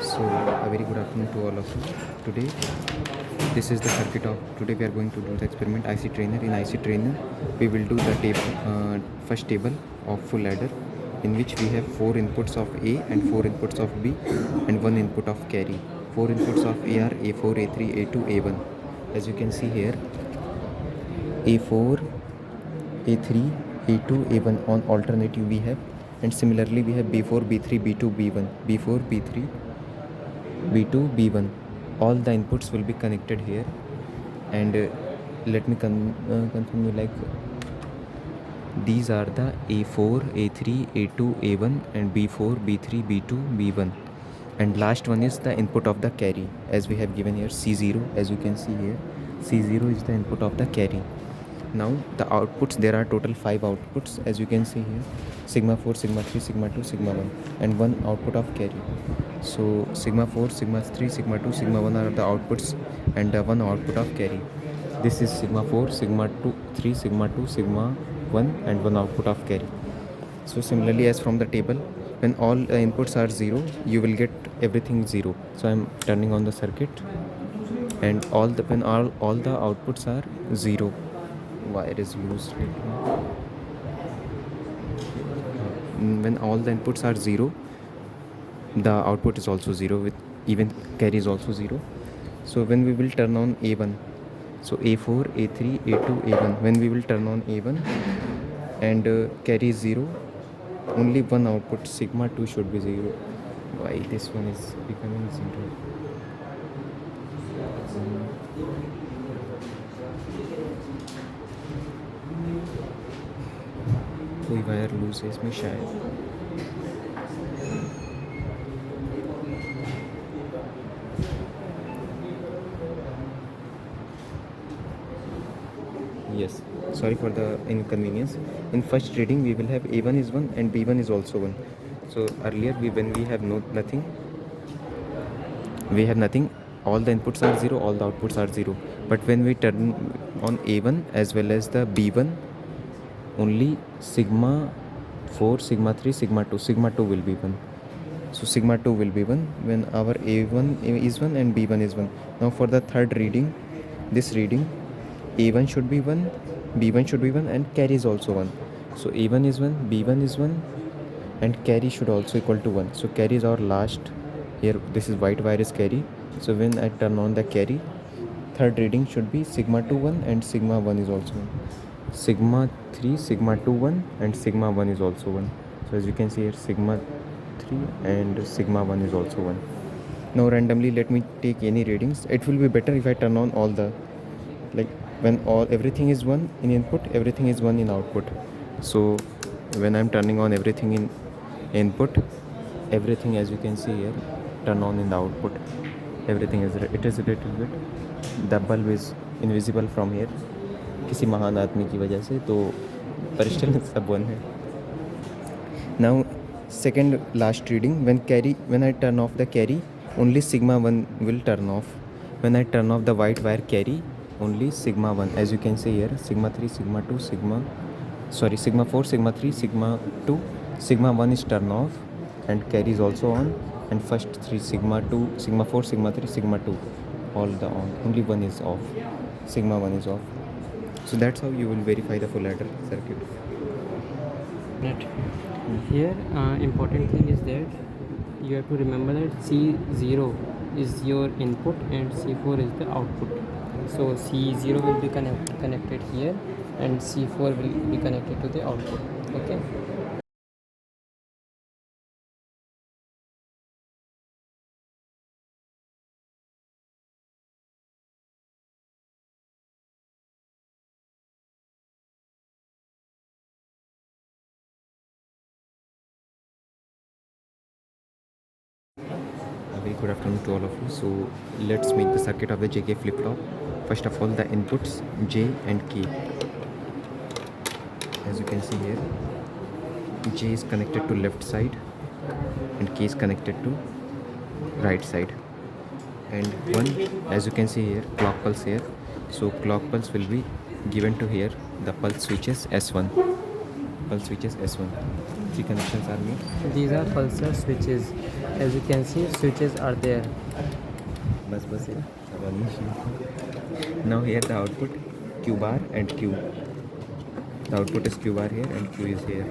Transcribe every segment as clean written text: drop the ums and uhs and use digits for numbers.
So a very good afternoon to all of you. Today this is the circuit of today we are going to do the experiment IC trainer. In IC trainer we will do the first table of full ladder, in which we have 4 inputs of A and 4 inputs of B and 1 input of carry. 4 inputs of A are A4, A3, A2, A1. As you can see here, A4, A3, A2, A1 on alternative we have, and similarly we have B4, B3, B2, B1, B4, B3, B2, B1. All the inputs will be connected here, and let me confirm you, like, these are the A4, A3, A2, A1 and B4, B3, B2, B1, and last one is the input of the carry, as we have given here C0. As you can see here, C0 is the input of the carry. Now the outputs, there are total 5 outputs, as you can see here: sigma 4, sigma 3, sigma 2, sigma 1, and 1 output of carry. So sigma 4, sigma 3, sigma 2, sigma 1 are the outputs, and 1 output of carry. This is sigma 4, sigma 2, 3, sigma 2, sigma 1, and 1 output of carry. So similarly, as from the table, when all inputs are 0, you will get everything 0. So I am turning on the circuit, and when all the outputs are 0, wire is loose. When all the inputs are 0, the output is also 0, with even carry is also 0. So when we will turn on A1, so A4, A3, A2, A1, when we will turn on A1 and carry is 0, only one output sigma 2 should be 0. Why this one is becoming 0? कोई wire loose है इसमें शायद. Yes, sorry for the inconvenience. In first reading we will have A1 is 1 and B1 is also 1. So earlier when we have nothing, all the inputs are 0, all the outputs are 0. But when we turn on A1 as well as the B1, only sigma 4, sigma 3, sigma 2 will be 1. So sigma 2 will be 1 when our A1 is 1 and B1 is 1. Now for the third reading, this reading, A1 should be 1, B1 should be 1, and carry is also 1. So A1 is 1, B1 is 1, and carry should also equal to 1. So carry is our last. Here this is white wire is carry. So when I turn on the carry, third reading should be sigma 2 1 and sigma 1 is also 1. Sigma 3, sigma 2 1, and sigma 1 is also 1. So as you can see here, sigma 3 and sigma 1 is also 1. Now randomly let me take any readings. It will be better if I turn on all the, like, when everything is 1 in input, everything is 1 in output. So when I'm turning on everything in input, everything, as you can see here, turn on in the output. Everything is, it is a little bit, the bulb is invisible from here, किसी महान आदमी की वजह से, तो परिष्टल सब 1 है. Now second last reading, when I turn off the carry, only sigma 1 will turn off. When I turn off the white wire carry, only sigma 1, as you can see here, sigma 3, sigma 2, sigma 4, sigma 3, sigma 2, sigma 1 is turned off, and carry is also on, and first 3, sigma 2, sigma 4, sigma 3, sigma 2, all the on, only 1 is off, sigma 1 is off. So that's how you will verify the full ladder circuit. Right. Here important thing is that you have to remember that C0 is your input and C4 is the output. So C0 will be connected here and C4 will be connected to the output. Okay. A very good afternoon to all of you. So let's make the circuit of the JK flip-flop. First of all, the inputs J and K. As you can see here, J is connected to left side and K is connected to right side. And one, as you can see here, clock pulse here. So clock pulse will be given to here, the pulse switches S1. Pulse switches S1. 3 connections are made. These are pulsar switches. as you can see, switches are there. बस है अब आगे. Now here the output Q bar and Q. The output is Q bar here and Q is here.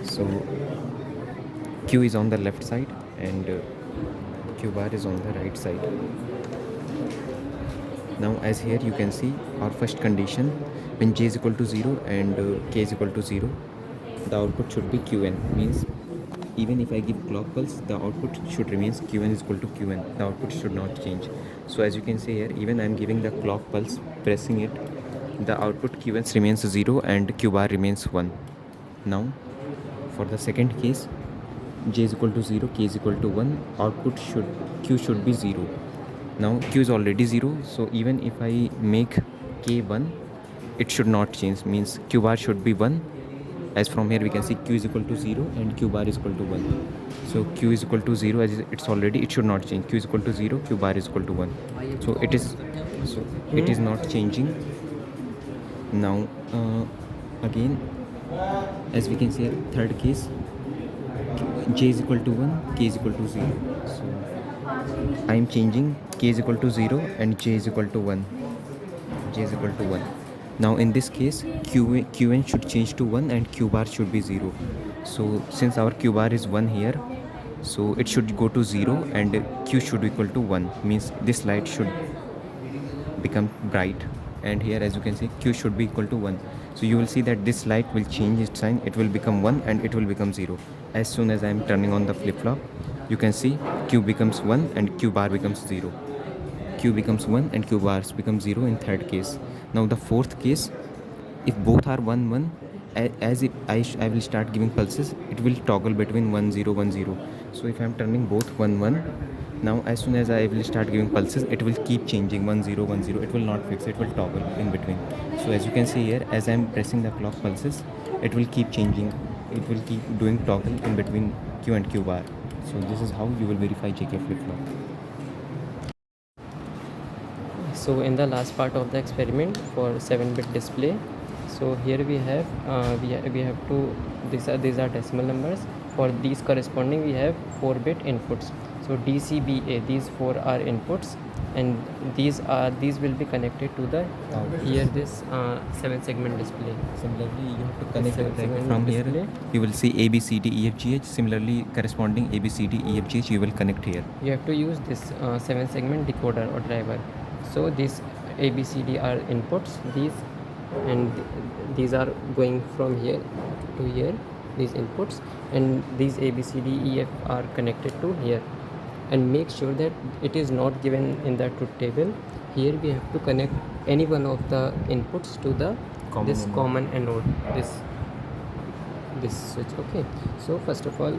So Q is on the left side and Q bar is on the right side. Now as here you can see our first condition, when j is equal to 0 and k is equal to 0, the output should be Qn. Means even if I give clock pulse, the output should remain Qn is equal to Qn. The output should not change. So as you can see here, even I am giving the clock pulse, pressing it, the output Qn remains 0 and Q bar remains 1. Now for the second case, j is equal to 0, k is equal to 1, output Q should be 0. Now Q is already 0, so even if I make k 1, it should not change. Means Q bar should be 1. As from here we can see Q is equal to 0 and Q bar is equal to 1. So Q is equal to 0, as it should not change. Q is equal to 0, Q bar is equal to 1. So it is not changing. Now again, as we can see here, third case, j is equal to 1, k is equal to 0. So I am changing k is equal to 0 and j is equal to 1. J is equal to 1. Now in this case, Qn should change to 1 and Q bar should be 0. So since our Q bar is 1 here, so it should go to 0 and Q should be equal to 1. Means this light should become bright, and here as you can see Q should be equal to 1. So you will see that this light will change its sign. It will become 1 and it will become 0. As soon as I am turning on the flip-flop, you can see Q becomes 1 and Q bar becomes 0. Q becomes 1 and Q bars becomes 0 in third case. Now the fourth case, if both are 1 1, as if I will start giving pulses, it will toggle between 1 0 1 0. So if I am turning both 1 1, now as soon as I will start giving pulses, it will keep changing 1 0 1 0. It will not fix, it will toggle in between. So as you can see here, as I am pressing the clock pulses, it will keep changing. It will keep doing toggle in between Q and Q bar. So this is how you will verify JK flip-flop. So in the last part of the experiment for 7-bit display, so here we have we have to, these are decimal numbers. For these corresponding we have 4-bit inputs. So DCBA, these 4 are inputs, and these will be connected to the here this 7-segment display. Similarly, you have to connect it Segment from here. display. You will see A, B, C, D, E, F, G, H. Similarly, corresponding A, B, C, D, E, F, G, H, you will connect here. You have to use this 7-segment decoder or driver. So these A, B, C, D are inputs. These are going from here to here, these inputs, and these A, B, C, D, E, F are connected to here. And make sure that it is not given in the truth table. Here we have to connect any one of the inputs to the common anode, this switch. Okay, so first of all,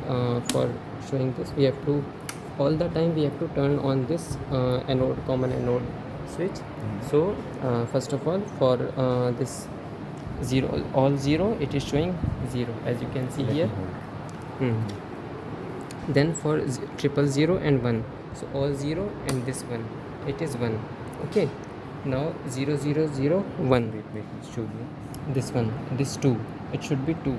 for showing this, we have to, all the time we have to turn on this common anode switch. So first of all, for this 0, all 0, it is showing 0, as you can see here. Then for 000 and 1, so all 0 and this 1, it is 1. Okay, now 0001, Wait, show you. this one, this 2, it should be 2.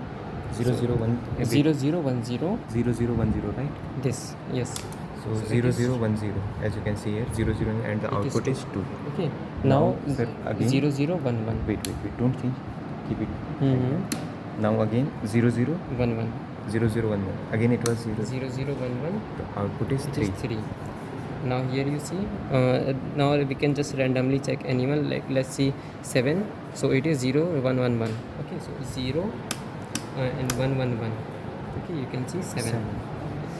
001. 0010, 0010, right? this, yes. So 0010, as you can see here, 00, and the output is 2. Okay, now sir, again 0011. Wait, don't change. Keep it. Now again 11. 0011. Again it was 0. 0011. The output is It 3. is 3. Now here you see, now we can just randomly check anyone, like let's see 7, so it is 0111. Okay, so 0 and 111. Okay, you can see 7.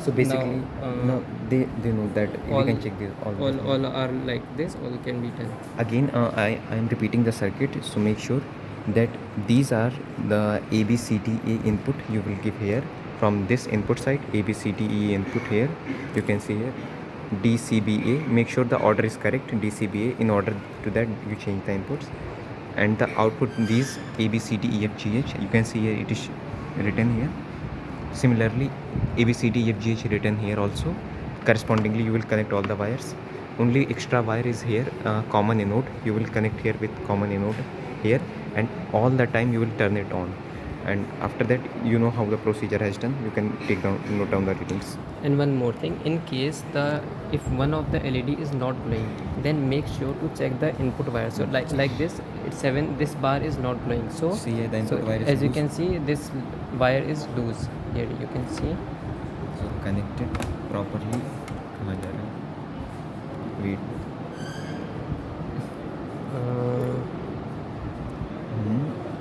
So basically, now, they know that we can check this all are like this, all can be done. Again, I am repeating the circuit, so make sure that these are the A, B, C, D, E input you will give here. From this input side, A, B, C, D, E input here, you can see here D, C, B, A. Make sure the order is correct, D, C, B, A. In order to that, you change the inputs. And the output, these A, B, C, D, E, F, G, H, you can see here it is written here. Similarly, A, B, C, D, E, F, G, H written here also. Correspondingly, you will connect all the wires. Only extra wire is here, common anode. You will connect here with common anode here, and all the time you will turn it on. and after that you know how the procedure has done. You can note down the readings. And one more thing, in case if one of the LED is not glowing, then make sure to check the input wire. So like this, it's 7, this bar is not glowing. So See here, the input wire is as you loose. can see, this wire is loose. Here you can see. So connected properly. कहाँ जा रहा है? Wait.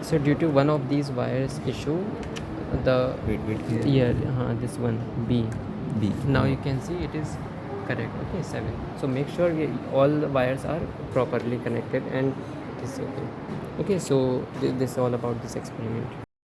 So due to one of these wires issue, the Wait. here this one B. B. Now you can see it is correct. Okay, 7. So make sure all the wires are properly connected and it is okay. Okay, so this is all about this experiment.